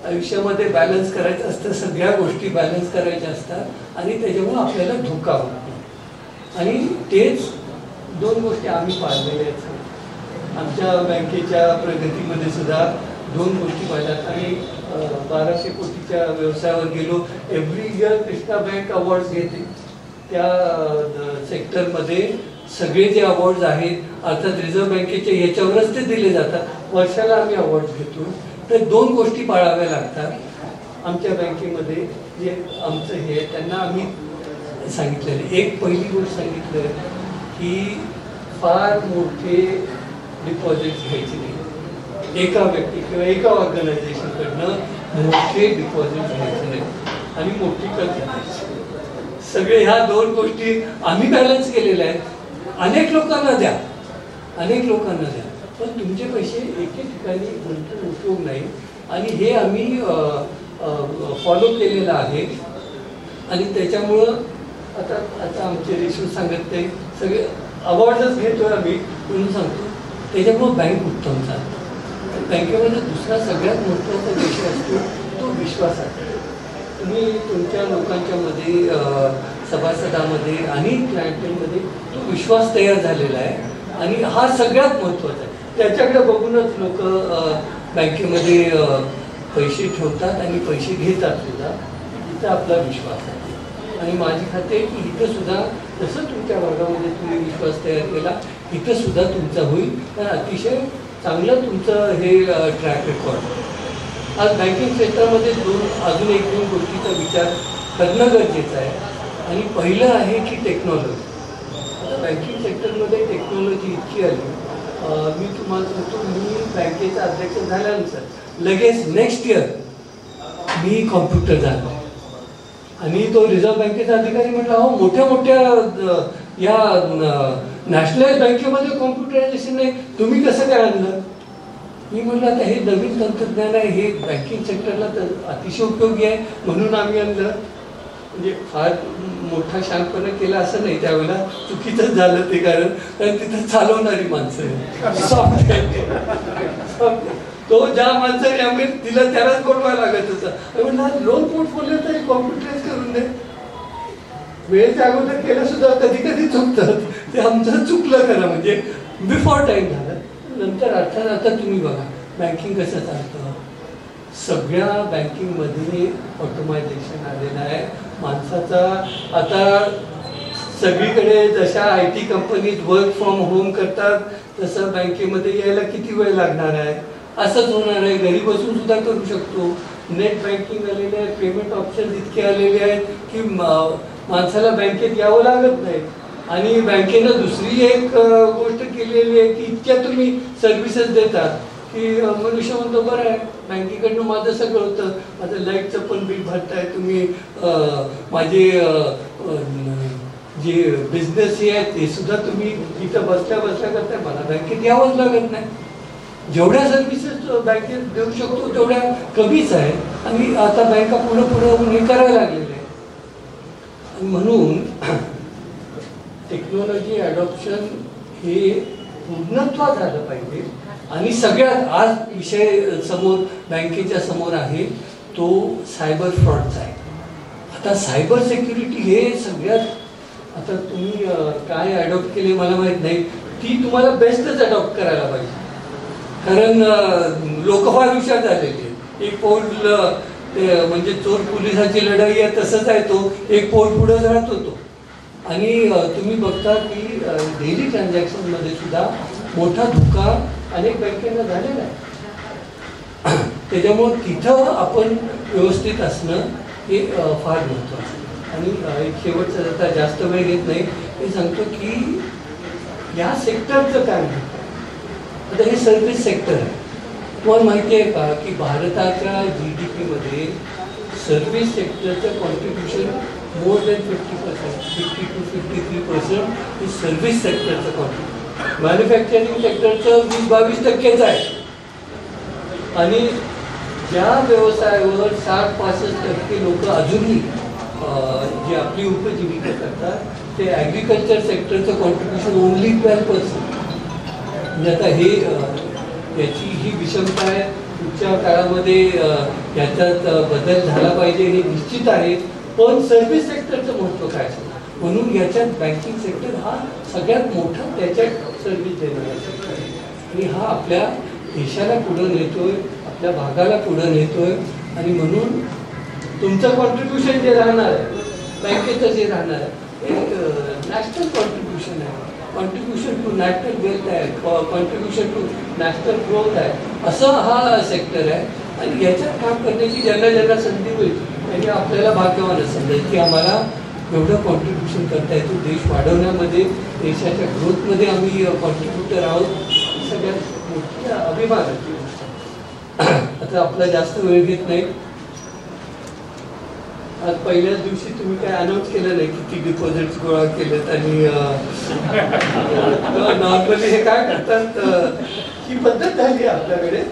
आयुष्यामध्ये बॅलन्स करायचं असतं, सगळ्या गोष्टी बॅलन्स करायच्या असतात आणि त्याच्यामुळे आपल्याला धोका होतो. आणि तेच दोन गोष्टी आम्ही पाळलेल्या आहेत. आमच्या बँकेच्या प्रगतीमध्ये सुद्धा दोन गोष्टी पाहिल्यात. आम्ही 1200 कोटीच्या व्यवसायावर गेलो. Every year Krishna bank awards घेते. त्या सेक्टरमध्ये सगळे जे अवॉर्ड्स आहेत, अर्थात रिझर्व्ह बँकेचे ह्याच्यावरच ते दिले जातात, वर्षाला आम्ही अवॉर्ड्स घेतो. तर दोन गोष्टी पाळाव्या लागतात आमच्या बँकेमध्ये. जे आमचं हे त्यांना आम्ही सांगितलेलं, एक पहिली गोष्ट सांगितलं की फार मोठे डिपॉझिट्स घ्यायचे नाही. एका व्यक्ती किंवा एका ऑर्गनायझेशनकडनं मोठे डिपॉझिट घ्यायचे नाही आणि मोठी कर्ज घ्यायची. सगळे ह्या दोन गोष्टी आम्ही बॅलन्स केलेल्या आहेत. अनेक लोकांना द्या, अनेक लोकांना द्या, पण तुमचे पैसे एके ठिकाणी गुंतवून उपयोग नाही. आणि हे आम्ही फॉलो केलेलं आहे. आणि त्याच्यामुळं आता आमचे रेशो सांगत नाही, सगळे अवॉर्ड्सच घेतोय आम्ही म्हणून सांगतो. त्याच्यामुळं बँक उत्तम चालते. बँकेमध्ये दुसरा सगळ्यात महत्त्वाचा विषय असतो तो विश्वास आहे. तुम्ही तुमच्या लोकांच्या मध्ये, सभासदामध्ये आणि क्लायंटेलमध्ये तो विश्वास तयार झालेला आहे आणि हा सगळ्यात महत्त्वाचा आहे. त्याच्याकडे बघूनच लोक बँकेमध्ये पैसे ठेवतात आणि पैसे घेतात सुद्धा. इथं आपला विश्वास आहे. आणि माझी खात्री आहे की इथं सुद्धा जसं तुमच्या वर्गामध्ये तुम्ही विश्वास तयार केला, इथं सुद्धा तुमचा होईल. तर अतिशय चांगलं तुमचं हे ट्रॅक रेकॉर्ड. आज बँकिंग क्षेत्रामध्ये अजून एक दोन गोष्टीचा विचार करणं गरजेचं आहे. आणि पहिलं आहे की टेक्नॉलॉजी. आता बँकिंग सेक्टरमध्ये टेक्नॉलॉजी इतकी आली. मी तुम्हाला सांगतो, मी बँकेचा अध्यक्ष झाल्यानंतर लगेच नेक्स्ट इयर मी कॉम्प्युटर झालो. आणि तो रिझर्व्ह बँकेचा अधिकारी म्हटला, हो मोठ्या मोठ्या या नॅशनलाइज बँकेमध्ये कॉम्प्युटरायझेशन नाही, तुम्ही कसं काय आणलं? मी म्हटलं आता हे नवीन तंत्रज्ञान आहे, हे बँकिंग सेक्टरला तर अतिशय उपयोगी आहे म्हणून आम्ही आणलं. म्हणजे फार मोठा शांतपणा केला असं नाही, त्यावेळेला चुकीचंच झालं ते. कारण तिथं चालवणारी माणसं तो ज्या माणसाने आम्ही त्यालाच बोलवायला लागत होतं. म्हणलं लोन पोर्टफोलिओ तरी कॉम्प्युटराइज करून दे. वेळेच्या अगोदर केलं सुद्धा कधी कधी चुकतात. ते आमचं चुकलं खरं, म्हणजे बिफोर टाईम झालं. नंतर अर्थात आता तुम्ही बघा बँकिंग कसं चालतं. सगळ्या बँकिंगमध्ये ऑटोमायझेशन आलेलं आहे. माणसाचा आता सगळीकडे जशा IT कंपनीत वर्क फ्रॉम होम करतात तसं बँकेमध्ये यायला किती वेळ लागणार आहे? असंच होणार आहे. घरी बसून सुद्धा करू शकतो. नेट बँकिंग आलेले आहे, पेमेंट ऑप्शन इतके आलेले आहेत की माणसाला बँकेत यावं लागत नाही. आणि बँकेनं दुसरी एक गोष्ट केलेली आहे की इतक्या तुम्ही सर्व्हिसेस देतात की मनुष्य म्हणतो बरं आहे, बँकेकडनं माझं सगळं होतं, माझं लाईटचं पण बिल भरताय तुम्ही, माझे जे बिझनेस हे आहेत ते सुद्धा तुम्ही इथं बसल्या बसल्या करताय, मला बँकेत यावंच लागत नाही. जेवढ्या सर्व्हिसेस बँकेत देऊ शकतो तेवढ्या कमीच आहे. आणि आता बँका पुढे पुढे हे करायला लागलेले आहे. म्हणून टेक्नॉलॉजी ॲडॉप्शन हे पूर्णत्वात झालं पाहिजे. आणि सगळ्यात आज विषय समोर बँकेच्या समोर आहे तो सायबर फ्रॉडचा आहे. आता सायबर सिक्युरिटी हे सगळ्यात, आता तुम्ही काय ॲडॉप्ट केले मला माहीत नाही, ती तुम्हाला बेस्टच ॲडॉप्ट करायला पाहिजे. कारण लोक फार हुशार झालेले. एक पाऊल म्हणजे चोर पोलिसाची लढाई आहे तसंच आहे, तो एक पाऊल पुढे जात होतो. आणि तुम्ही बघता की डेली ट्रान्झॅक्शनमध्ये सुद्धा मोठा धोका अनेक बँकेला झालेला आहे. त्याच्यामुळं तिथं आपण व्यवस्थित असणं हे फार महत्त्वाचं. आणि एक शेवटचं आता जास्त वेळ घेत नाही, हे सांगतो की या सेक्टरचं काय म्हणतं. आता हे सर्व्हिस सेक्टर आहे. तुम्हाला माहिती आहे का की भारताच्या GDP मध्ये सर्व्हिस सेक्टरचं कॉन्ट्रीब्युशन मोर दॅन 50%, 50 to 53% हे सर्व्हिस सेक्टरचं कॉन्ट्रीब्युशन. मॅन्युफॅक्चरिंग सेक्टरचं 20-22% आहे. आणि ज्या व्यवसायावर 60-65% लोक अजूनही जी आपली उपजीविका करतात ते ॲग्रिकल्चर सेक्टरचं कॉन्ट्रीब्युशन ओनली 12%. म्हणजे आता हे याची ही विषमता आहे. पुढच्या काळामध्ये याच्यात बदल झाला पाहिजे हे निश्चित आहे. पण सर्व्हिस सेक्टरचं महत्त्व काय असेल, म्हणून याच्यात बँकिंग सेक्टर हा सगळ्यात मोठा त्याच्यात सर्व्हिस देणारा सेक्टर आहे. आणि हा आपल्या देशाला पुढं नेतोय, आपल्या भागाला पुढं नेतोय. आणि म्हणून तुमचं कॉन्ट्रीब्युशन जे राहणार आहे, बँकेचं जे राहणार आहे, एक नॅशनल कॉन्ट्रीब्युशन आहे. कॉन्ट्रीब्युशन टू नॅशनल वेल्थ आहे, कॉन्ट्रीब्युशन टू नॅशनल ग्रोथ आहे, असं हा सेक्टर आहे. आणि याच्यात काम करण्याची ज्यांना ज्यांना संधी होईल त्यांनी आपल्याला भाग्यवान समजेल की आम्हाला एवढं कॉन्ट्रीब्युशन करता येतो. देश वाढवण्यामध्ये, देशाच्या ग्रोथमध्ये आम्ही कॉन्ट्रीब्युटर आहोत. सगळ्यात मोठी अभिमानाची गोष्ट. आता आपला जास्त वेळ घेत नाही. आज पहिल्याच दिवशी तुम्ही काय अनाऊन्स केलं नाही किती डिपॉझिट्स गोळा केलेत. आणि नॉर्मली हे काय करतात, ही पद्धत झाली आपल्याकडे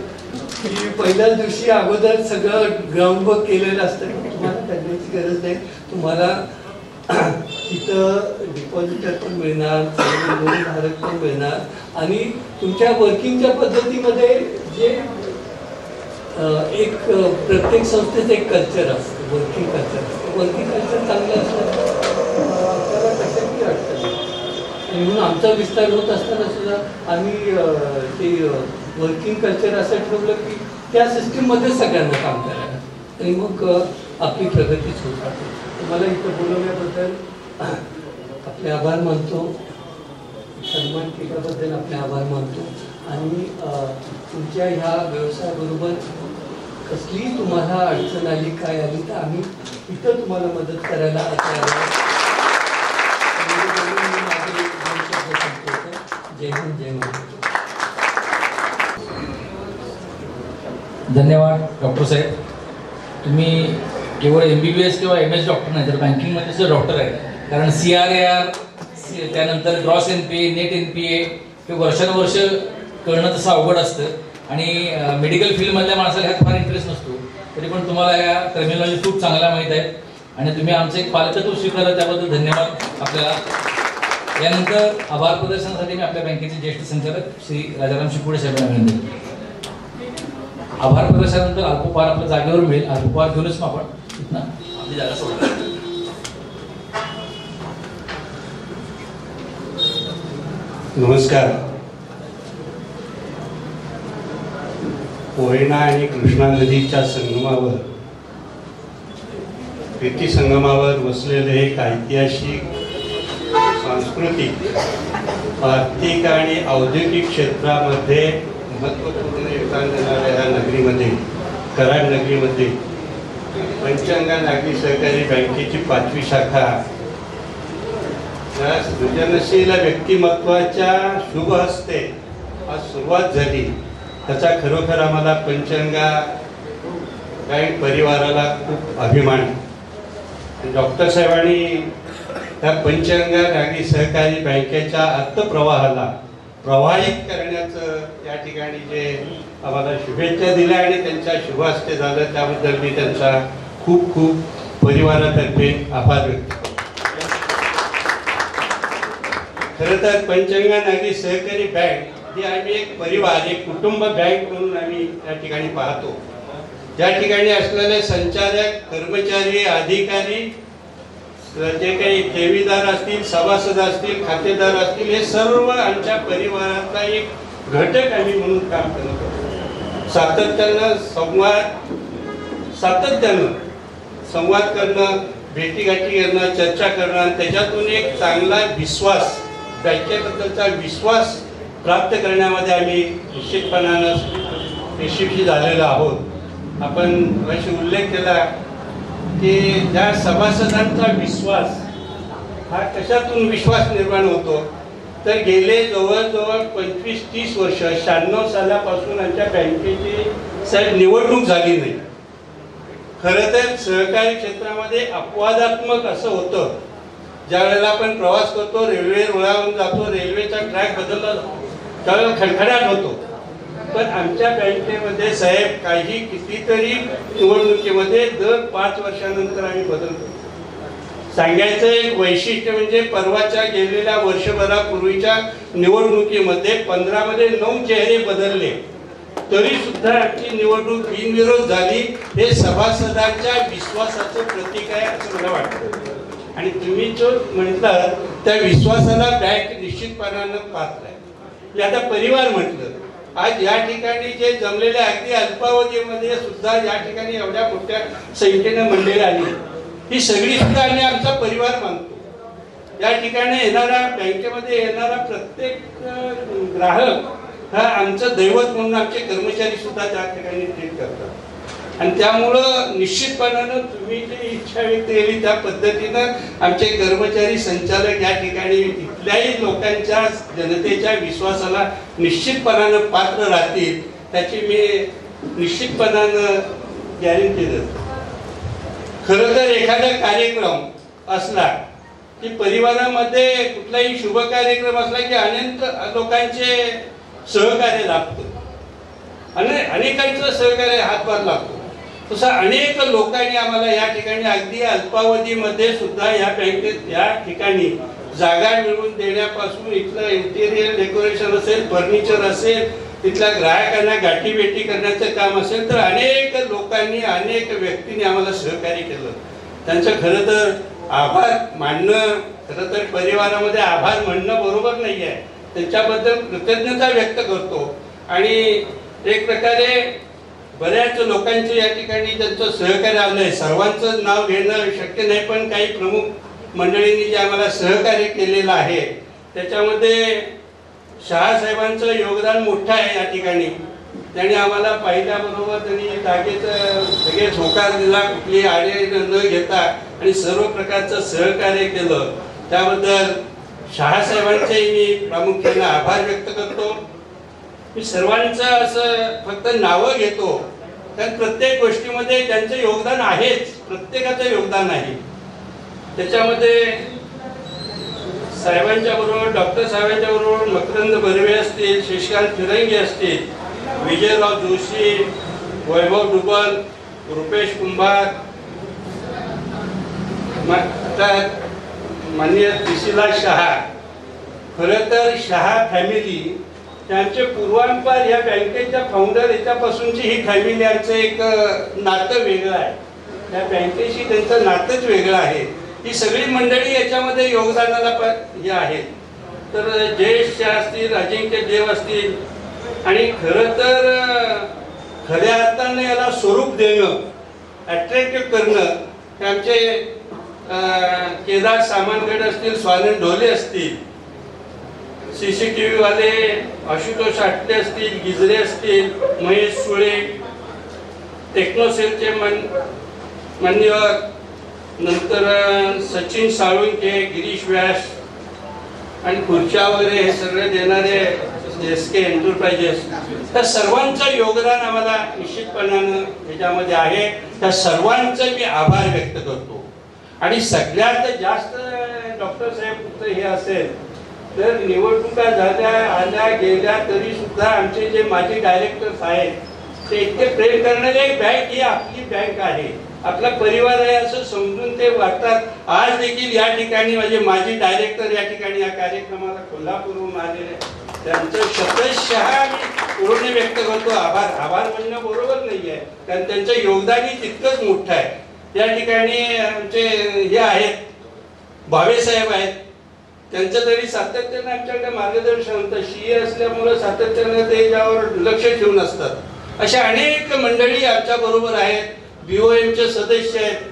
की पहिल्याच दिवशी अगोदर सगळं ग्राउंड वर्क केलेलं असतं. तुम्हाला करण्याची गरज नाही. तुम्हाला तिथं डिपॉझिटर पण मिळणार, लोनधारक पण मिळणार. आणि तुमच्या वर्किंगच्या पद्धतीमध्ये जे एक प्रत्येक संस्थेचं एक कल्चर असतं, वर्किंग कल्चर असतं. वर्किंग कल्चर चांगलं असतं आपल्याला कशाची अडचण नाही. म्हणून आमचा विस्तार होत असताना सुद्धा आम्ही ते वर्किंग कल्चर असं ठेवलं की त्या सिस्टीममध्येच सगळ्यांना काम करायला. आणि मग आपली प्रगतीच होत राहते. तुम्हाला इथं बोलवण्याबद्दल आपले आभार मानतो, सन्मान केल्याबद्दल आपले आभार मानतो. आणि तुमच्या ह्या व्यवसायाबरोबर कसलीही तुम्हाला अडचण आली काय आली तर आम्ही इथं तुम्हाला मदत करायला तयार आहोत. जय हिंद, जय महाराष्ट्र.
धन्यवाद डॉक्टर साहेब. तुम्ही केवळ MBBS किंवा MS डॉक्टर नाही तर बँकिंगमध्ये सुद्धा डॉक्टर आहे. कारण CRAR, त्यानंतर ग्रॉस NPA, नेट NPA हे वर्षानुवर्ष कळणं तसं अवघड असतं. आणि मेडिकल फील्डमधल्या माणसाला ह्यात फार इंटरेस्ट नसतो. तरी पण तुम्हाला ह्या टर्मिनॉलॉजी खूप चांगल्या माहीत आहेत. आणि तुम्ही आमचं एक पालकत्व स्वीकारलं त्याबद्दल धन्यवाद आपल्याला. यानंतर आभार प्रदर्शनासाठी मी आपल्या बँकेचे ज्येष्ठ संचालक श्री राजाराम शिपुडे साहेबांना विनंती करतो. आभार प्रदर्शनानंतर अल्पोपहार आपल्या जागेवर मिळेल. अल्पोपहार घेऊनच मग आपण इथनं आपली जागा सोडू.
नमस्कार. कोयना आणि कृष्णा नदीच्या संगमावर, प्रीती संगमावर वसलेले एक ऐतिहासिक, सांस्कृतिक, आर्थिक आणि औद्योगिक क्षेत्रामध्ये महत्त्वपूर्ण योगदान देणाऱ्या ह्या नगरीमध्ये, कराड नगरीमध्ये पंचगंगा नागरी सहकारी बँकेची 5वी शाखा या सृजनशील व्यक्तिमत्वाच्या शुभ हस्ते आज सुरुवात झाली. त्याचा खरोखर आम्हाला पंचगंगा बँक परिवाराला खूप अभिमान. डॉक्टर साहेबांनी त्या पंचगंगा नागरी सहकारी बँकेच्या अर्थप्रवाहाला प्रवाहित करण्याचं या ठिकाणी जे आम्हाला शुभेच्छा दिल्या आणि त्यांच्या शुभ हस्ते झालं त्याबद्दल मी त्यांचा खूप खूप परिवारातर्फे आभार व्यक्त करतो. खरं तर पंचगंगा नागरी सहकारी बँक ही आम्ही एक परिवार, एक कुटुंब बँक म्हणून आम्ही या ठिकाणी पाहतो. ज्या ठिकाणी असलेले संचालक, कर्मचारी, अधिकारी, जे काही ठेवीदार असतील, सभासद असतील, खातेदार असतील, हे सर्व आमच्या परिवाराचा एक घटक आम्ही म्हणून काम करत आहोत. सातत्यानं संवाद करणं, भेटीगाठी करणं, चर्चा करणं आणि त्याच्यातून एक चांगला विश्वास, बँकेबद्दलचा विश्वास प्राप्त करण्यामध्ये आम्ही निश्चितपणानं यशस्वी झालेलो आहोत. आपण अशी उल्लेख केला की ज्या सभासदांचा विश्वास हा कशातून विश्वास निर्माण होतो, तर गेले जवळजवळ 25-30 वर्ष, 96 सालापासून आमच्या बँकेची साहेब निवडणूक झाली नाही. खरं तर सहकारी क्षेत्रामध्ये अपवादात्मक असं होतं, ज्या वेळेला आपण प्रवास करतो, रेल्वे रुळावरून जातो, रेल्वेचा ट्रॅक बदलला त्यावेळेला खडखडाट होतो. पण आमच्या बँकेमध्ये साहेब काही कितीतरी निवडणुकीमध्ये दर 5 वर्षानंतर आम्ही बदलतो. सांगायचं एक वैशिष्ट्य म्हणजे परवाच्या गेलेल्या वर्षभरापूर्वीच्या निवडणुकीमध्ये 15 मध्ये 9 चेहरे बदलले, तरी सुद्धा आमची निवडणूक बिनविरोध झाली. हे सभासदांच्या विश्वासाचं प्रतीक आहे असं मला वाटतं. आणि तुम्ही जो म्हटलं त्या विश्वासाला बँक निश्चितपणानं पात्र आहे. आता परिवार म्हटलं, आज या ठिकाणी जे जमलेले अगदी अल्पावधीमध्ये सुद्धा या ठिकाणी एवढ्या मोठ्या संख्येनं मंडळी आली, ही सगळी सुद्धा आम्ही आमचा परिवार मानतो. या ठिकाणी येणारा, बँकेमध्ये येणारा प्रत्येक ग्राहक हा आमचं दैवत म्हणून आमचे कर्मचारी सुद्धा त्या ठिकाणी ट्रीट करतात. आणि त्यामुळं निश्चितपणानं तुम्ही जी इच्छा व्यक्त केली त्या पद्धतीनं आमचे कर्मचारी, संचालक या ठिकाणी इथल्याही लोकांच्या, जनतेच्या विश्वासाला निश्चितपणानं पात्र राहतील, त्याची मी निश्चितपणानं गॅरंटी देतो. खरं तर एखादा कार्यक्रम असला की परिवारामध्ये कुठलाही शुभ कार्यक्रम असला की अनेक लोकांचे सहकार्य लाभतं, अनेकांचं सहकार्य हातभार लागतो. तसं अनेक लोकांनी आम्हाला या ठिकाणी अगदी अल्पावधीमध्ये सुद्धा या बँकेत या ठिकाणी जागा मिळवून देण्यापासून इथलं इंटेरियर डेकोरेशन असेल, फर्निचर असेल, तिथल्या ग्राहकांना गाठीभेटी करण्याचं काम असेल, तर अनेक लोकांनी, अनेक व्यक्तींनी आम्हाला सहकार्य केलं. त्यांचं खरं तर आभार मानणं, खरं तर परिवारामध्ये आभार म्हणणं बरोबर नाही आहे, त्यांच्याबद्दल कृतज्ञता व्यक्त करतो. आणि एक प्रकारे बऱ्याच लोकांचे या ठिकाणी त्यांचं सहकार्य आलंय. सर्वांचं नाव घेणं शक्य नाही, पण काही प्रमुख मंडळींनी जे आम्हाला सहकार्य केलेलं आहे त्याच्यामध्ये शहासाहेबांचं योगदान मोठं आहे. या ठिकाणी त्यांनी आम्हाला पाहिल्याबरोबर त्यांनी जागेचं सगळे झोकार दिला, कुठली आडे न घेता, आणि सर्व प्रकारचं सहकार्य केलं. त्याबद्दल शहासाहेबांचेही मी प्रामुख्याने आभार व्यक्त करतो. मी सर्वांचं असं फक्त नावं घेतो, कारण प्रत्येक गोष्टीमध्ये ज्यांचं योगदान आहेच, प्रत्येकाचं योगदान आहे. त्याच्यामध्ये साहेबांच्या बरोबर, डॉक्टर साहेबांच्या बरोबर मकरंद बर्वे असतील, शशिकांत फिरंगी असतील, विजयराव जोशी, वैभव डुबल, रुपेश कुंभार, माननीय दिशिला शहा. खरं तर शहा फॅमिली त्यांचे पूर्वांपार या बँकेच्या फाउंडर याच्यापासूनची ही फॅमिली, यांचं एक नातं वेगळं आहे. त्या बँकेशी त्यांचं नातंच वेगळं आहे. ही सगळी मंडळी याच्यामध्ये योगदानाला हे आहेत. तर जयेश शाह असतील, अजिंक्य देव असतील, आणि खरं तर खऱ्या अर्थाने याला स्वरूप देणं, अट्रॅक्टिव्ह करणं, हे आमचे केदार सामानगड असतील, स्वानंद ढोले असतील, CCTV वाले आशुतोष आटले असतील, गिजरे असतील, महेश सुळे, टेक्नोसेलचे मान्यवर, नंतर सचिन साळुंके, गिरीश व्यास, आणि खुर्च्या वगैरे हे सगळे देणारे SK एंटरप्राइजेस, त्या सर्वांचं योगदान आम्हाला निश्चितपणानं त्याच्यामध्ये आहे. त्या सर्वांचं मी आभार व्यक्त करतो. आणि सगळ्यात जास्त डॉक्टर साहेब हे असेल तर निवडणुका झाल्या, आल्या गेल्या, तरी सुद्धा आमचे जे माजी डायरेक्टर्स आहेत ते इतके प्रेम करणारे, एक बँक ही आपली बँक आहे, आपला परिवार आहे असं समजून ते वाटतात. आज देखील या ठिकाणी म्हणजे माझी डायरेक्टर या ठिकाणी या कार्यक्रमाला कोल्हापूरहून आलेले, त्यांचं शतशः मी पूर्ण व्यक्त करतो. आभार म्हणणं बरोबर नाही आहे, कारण त्यांचं योगदानही तितकंच मोठं आहे. या ठिकाणी आमचे हे आहेत भावे साहेब आहेत, त्यांचं तरी सातत्यानं आमच्याकडे मार्गदर्शन होतं. सीए असल्यामुळे सातत्यानं ते यावर लक्ष ठेवून असतात. अशा अनेक मंडळी आमच्या बरोबर आहेत. BOMचे सदस्य आहेत,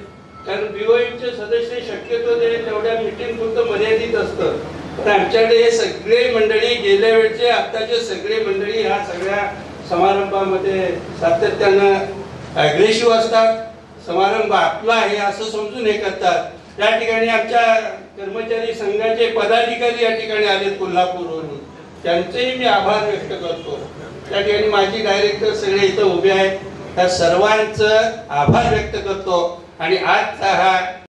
कारण BOMचे सदस्य शक्यतो ते तेवढ्या मीटिंग पुरतं मर्यादित असतं. पण आमच्याकडे हे सगळे मंडळी गेल्या वेळचे आत्ताचे सगळे मंडळी ह्या सगळ्या समारंभामध्ये सातत्यानं अग्रेसिव्ह असतात. समारंभ आपला आहे असं समजून हे करतात. या ठिकाणी आमच्या कर्मचारी संघाचे पदाधिकारी या ठिकाणी आलेत कोल्हापूरवरून, त्यांचेही मी आभार व्यक्त करतो. त्या ठिकाणी माझी डायरेक्टर सगळे इथं उभे आहेत, त्या सर्वांचं आभार व्यक्त करतो. आणि आजचा हा